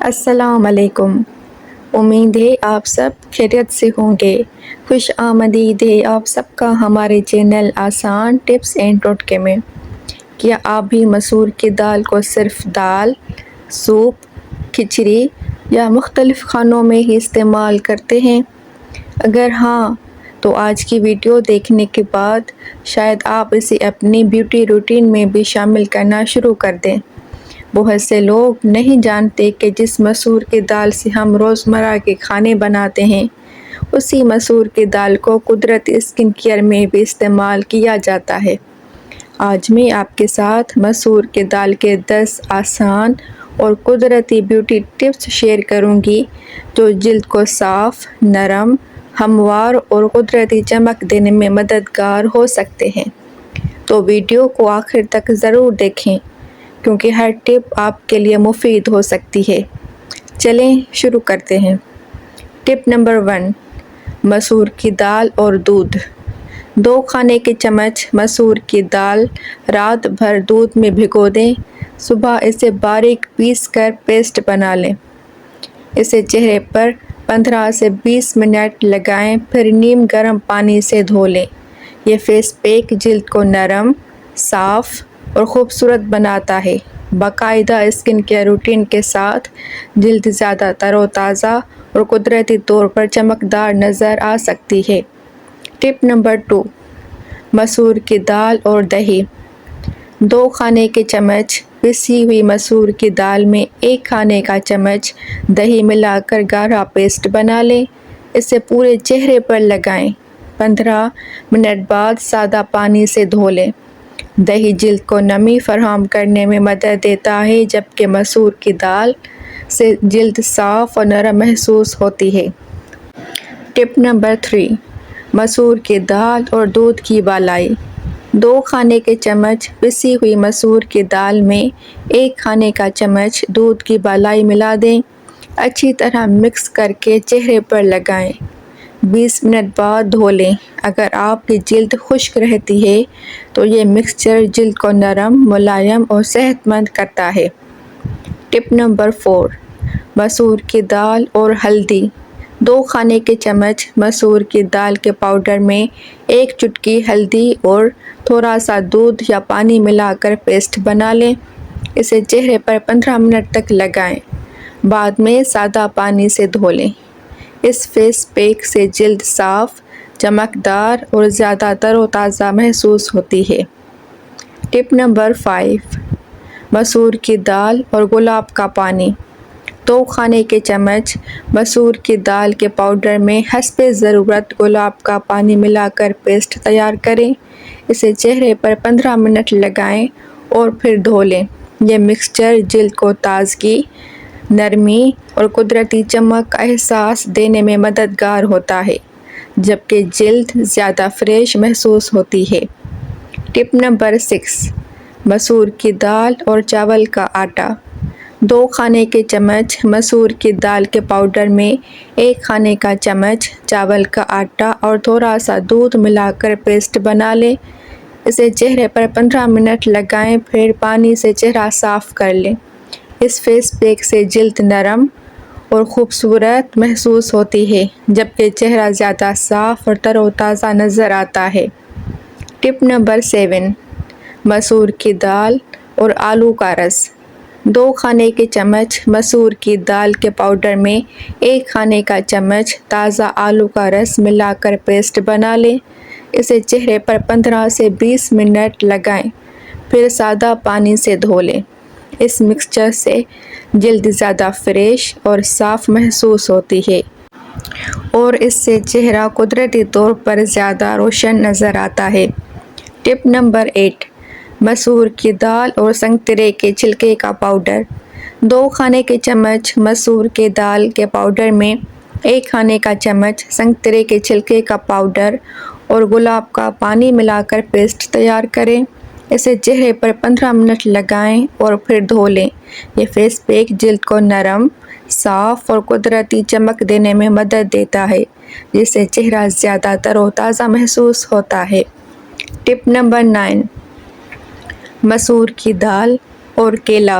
السلام علیکم۔ امید ہے آپ سب خیریت سے ہوں گے۔ خوش آمدید ہے آپ سب کا ہمارے چینل آسان ٹپس اینڈ ٹوٹکے میں۔ کیا آپ بھی مسور کی دال کو صرف دال، سوپ، کھچڑی یا مختلف کھانوں میں ہی استعمال کرتے ہیں؟ اگر ہاں تو آج کی ویڈیو دیکھنے کے بعد شاید آپ اسے اپنی بیوٹی روٹین میں بھی شامل کرنا شروع کر دیں۔ بہت سے لوگ نہیں جانتے کہ جس مسور کی دال سے ہم روزمرہ کے کھانے بناتے ہیں، اسی مسور کی دال کو قدرتی اسکن کیئر میں بھی استعمال کیا جاتا ہے۔ آج میں آپ کے ساتھ مسور کی دال کے 10 آسان اور قدرتی بیوٹی ٹپس شیئر کروں گی جو جلد کو صاف، نرم، ہموار اور قدرتی چمک دینے میں مددگار ہو سکتے ہیں۔ تو ویڈیو کو آخر تک ضرور دیکھیں کیونکہ ہر ٹپ آپ کے لیے مفید ہو سکتی ہے۔ چلیں شروع کرتے ہیں۔ ٹپ نمبر 1، مسور کی دال اور دودھ۔ 2 کھانے کے چمچ مسور کی دال رات بھر دودھ میں بھگو دیں۔ صبح اسے باریک پیس کر پیسٹ بنا لیں۔ اسے چہرے پر 15 سے 20 منٹ لگائیں، پھر نیم گرم پانی سے دھو لیں۔ یہ فیس پیک جلد کو نرم، صاف اور خوبصورت بناتا ہے۔ باقاعدہ اسکن کیئر روٹین کے ساتھ جلد زیادہ تر و تازہ اور قدرتی طور پر چمکدار نظر آ سکتی ہے۔ ٹپ نمبر 2، مسور کی دال اور دہی۔ 2 کھانے کے چمچ پسی ہوئی مسور کی دال میں 1 کھانے کا چمچ دہی ملا کر گاڑھا پیسٹ بنا لیں۔ اسے پورے چہرے پر لگائیں۔ 15 منٹ بعد سادہ پانی سے دھو لیں۔ دہی جلد کو نمی فراہم کرنے میں مدد دیتا ہے جبکہ مسور کی دال سے جلد صاف اور نرم محسوس ہوتی ہے۔ ٹپ نمبر 3، مسور کی دال اور دودھ کی بالائی۔ 2 کھانے کے چمچ پسی ہوئی مسور کی دال میں 1 کھانے کا چمچ دودھ کی بالائی ملا دیں۔ اچھی طرح مکس کر کے چہرے پر لگائیں۔ 20 منٹ بعد دھو لیں۔ اگر آپ کی جلد خشک رہتی ہے تو یہ مکسچر جلد کو نرم، ملائم اور صحت مند کرتا ہے۔ ٹپ نمبر 4، مسور کی دال اور ہلدی۔ 2 کھانے کے چمچ مسور کی دال کے پاؤڈر میں 1 چٹکی ہلدی اور تھوڑا سا دودھ یا پانی ملا کر پیسٹ بنا لیں۔ اسے چہرے پر 15 منٹ تک لگائیں۔ بعد میں سادہ پانی سے دھو لیں۔ اس فیس پیک سے جلد صاف، چمکدار اور زیادہ تر و تازہ محسوس ہوتی ہے۔ ٹپ نمبر 5، مسور کی دال اور گلاب کا پانی۔ 2 کھانے کے چمچ مسور کی دال کے پاؤڈر میں حسب ضرورت گلاب کا پانی ملا کر پیسٹ تیار کریں۔ اسے چہرے پر 15 منٹ لگائیں اور پھر دھو لیں۔ یہ مکسچر جلد کو تازگی، نرمی اور قدرتی چمک کا احساس دینے میں مددگار ہوتا ہے جبکہ جلد زیادہ فریش محسوس ہوتی ہے۔ ٹپ نمبر 6، مسور کی دال اور چاول کا آٹا۔ 2 کھانے کے چمچ مسور کی دال کے پاؤڈر میں 1 کھانے کا چمچ چاول کا آٹا اور تھوڑا سا دودھ ملا کر پیسٹ بنا لیں۔ اسے چہرے پر 15 منٹ لگائیں، پھر پانی سے چہرہ صاف کر لیں۔ اس فیس پیک سے جلد نرم اور خوبصورت محسوس ہوتی ہے جبکہ چہرہ زیادہ صاف اور تر و تازہ نظر آتا ہے۔ ٹپ نمبر 7، مسور کی دال اور آلو کا رس۔ 2 کھانے کے چمچ مسور کی دال کے پاؤڈر میں 1 کھانے کا چمچ تازہ آلو کا رس ملا کر پیسٹ بنا لیں۔ اسے چہرے پر 15 سے 20 منٹ لگائیں، پھر سادہ پانی سے دھو لیں۔ اس مکسچر سے جلد زیادہ فریش اور صاف محسوس ہوتی ہے اور اس سے چہرہ قدرتی طور پر زیادہ روشن نظر آتا ہے۔ ٹپ نمبر 8، مسور کی دال اور سنگترے کے چھلکے کا پاؤڈر۔ 2 کھانے کے چمچ مسور کی دال کے پاؤڈر میں 1 کھانے کا چمچ سنگترے کے چھلکے کا پاؤڈر اور گلاب کا پانی ملا کر پیسٹ تیار کریں۔ اسے چہرے پر 15 منٹ لگائیں اور پھر دھو لیں۔ یہ فیس پیک جلد کو نرم، صاف اور قدرتی چمک دینے میں مدد دیتا ہے جس سے چہرہ زیادہ تر و تازہ محسوس ہوتا ہے۔ ٹپ نمبر 9، مسور کی دال اور کیلا۔